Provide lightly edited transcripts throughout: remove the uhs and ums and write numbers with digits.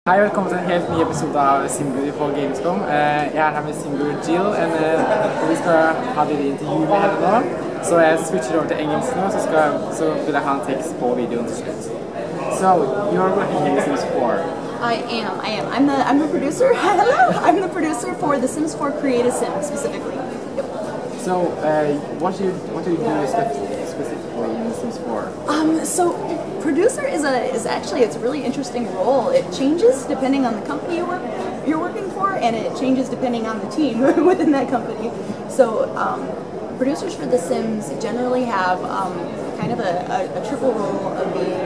Hei, velkommen til en helt ny episode av SimGuruJill på Gamescom. Jeg er her med SimGuruJill, og vi skal ha et intervju med henne nå. Så jeg switcher over til engelsk nå, så vil jeg ha en tekst på videoen til slutt. So, you're working here in Sims 4. I am. I'm the producer. Hello. I'm the producer for the Sims 4 Create a Sim specifically. Yep. So, what do you do specifically in Sims 4? So producer is actually it's a really interesting role. It changes depending on the company you're working for, and it changes depending on the team within that company. So producers for The Sims generally have kind of a triple role of being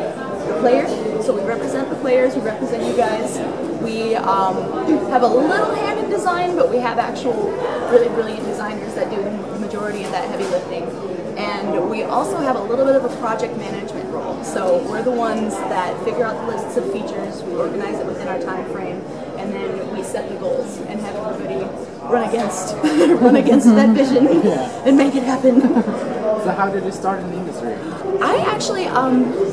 the player. So we represent the players, we represent you guys. We have a little hand in design, but we have actual really brilliant designers that do the majority of that heavy lifting. And we also have a little bit of a project management role. So we're the ones that figure out the lists of features, we organize it within our time frame, and then we set the goals and have everybody run against that vision and make it happen. So how did you start in the industry? I actually,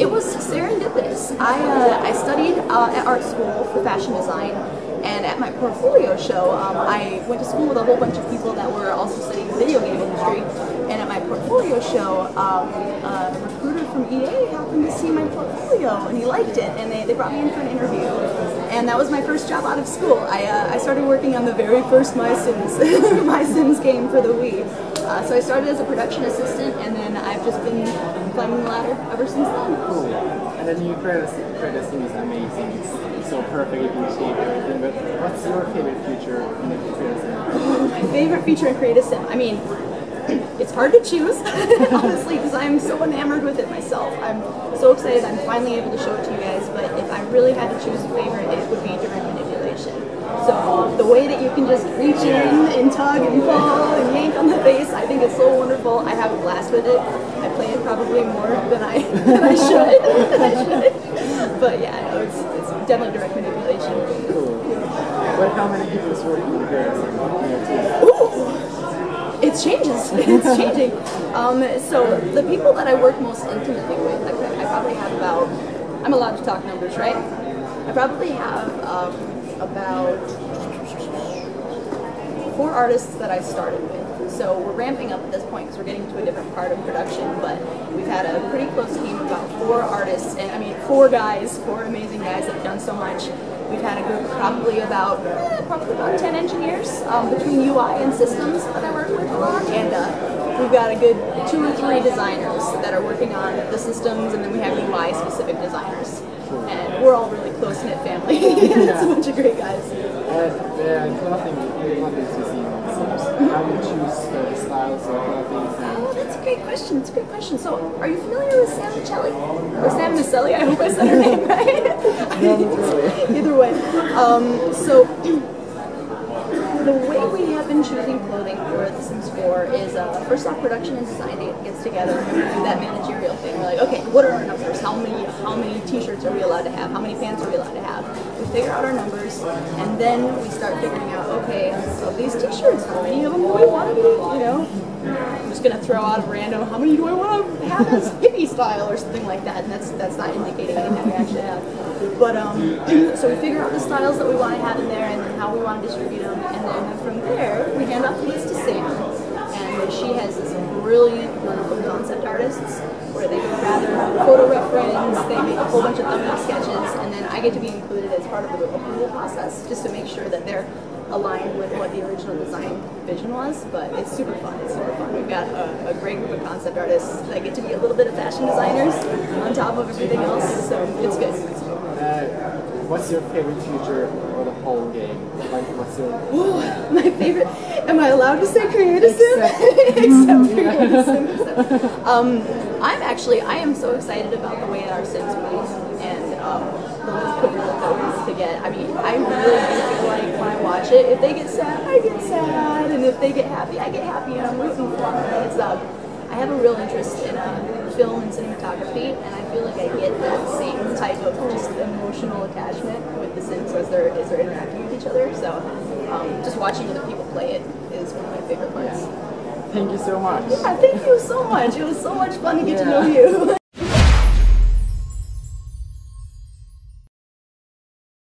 it was serendipitous. I studied at art school for fashion design, and at my portfolio show, I went to school with a whole bunch of people that were also studying the video game industry. And at my portfolio show, a recruiter from EA happened to see my portfolio, and he liked it, and they brought me in for an interview. And that was my first job out of school. I started working on the very first My Sims game for the Wii. So I started as a production assistant, and then I've just been climbing the ladder ever since then. Cool. And then you create a sim is amazing. It's so perfect, you can shape everything. But what's your favorite feature in the Create a Sim? My favorite feature in Create a Sim? I mean, it's hard to choose, honestly, because I'm so enamored with it myself. I'm so excited I'm finally able to show it to you guys, but if I really had to choose a favorite, it would be direct manipulation. So the way that you can just reach in and tug and pull and yank on the face, I think it's so wonderful. I have a blast with it. I play it probably more than I should. But yeah, no, it's definitely direct manipulation. Cool. But how many people is working in the Ooh! It changes. It's changing. So the people that I work most intimately with, I probably have about, I'm allowed to talk numbers, right? I probably have about 4 artists that I started with. So we're ramping up at this point because we're getting to a different part of production, but we've had a pretty close team of about 4 artists, and I mean 4 guys, 4 amazing guys that have done so much. We've had a group of probably about 10 engineers between UI and systems that I work with a lot, and we've got a good 2 or 3 designers that are working on the systems, and then we have UI specific designers. And we're all really close-knit family. It's a bunch of great guys. Nothing to see in Sims. How do you choose the styles or things? Oh, that's a great question. It's a great question. So, are you familiar with Sam Michelli? Or Sam Michelli? I hope I said her name right. No, not really. Either way. So, the way we have been choosing clothing for The Sims 4 is, first off, production and design gets together and we do that managerial thing. We're like, okay, what are our numbers? How many t-shirts are we allowed to have? How many pants are we allowed to have? We figure out our numbers, and then we start figuring out, okay, of these t-shirts, how many of them do we want to be, you know? I'm just going to throw out a random, how many do I want to have as hippie style or something like that, and that's not indicating anything we actually have. But, so we figure out the styles that we want to have in there and then how we want to distribute them, and then from there, we hand off the list to Sam, and she has this brilliant group of concept artists where they gather photo reference, they make a whole bunch of thumbnail sketches, and then I get to be included as part of the approval process just to make sure that they're aligned with what the original design vision was. But it's super fun. It's super fun. We've got a great group of concept artists that get to be a little bit of fashion designers on top of everything else, so it's good. What's your favorite feature for the whole game? Like, what's your... Ooh, my favorite... Am I allowed to say Create a Sim? Except Create a Sim. I am so excited about the way that our Sims move and the list of that we get. I mean, I really do feel like when I watch it, if they get sad, I get sad, and if they get happy, I get happy, and I'm rooting for them. It's I have a real interest in film and cinematography, and I feel like I get that same type of just emotional attachment with the Sims as they're interacting with each other. So just watching other people play it is one of my favorite parts. Thank you so much. Yeah, thank you so much. It was so much fun to get to know you.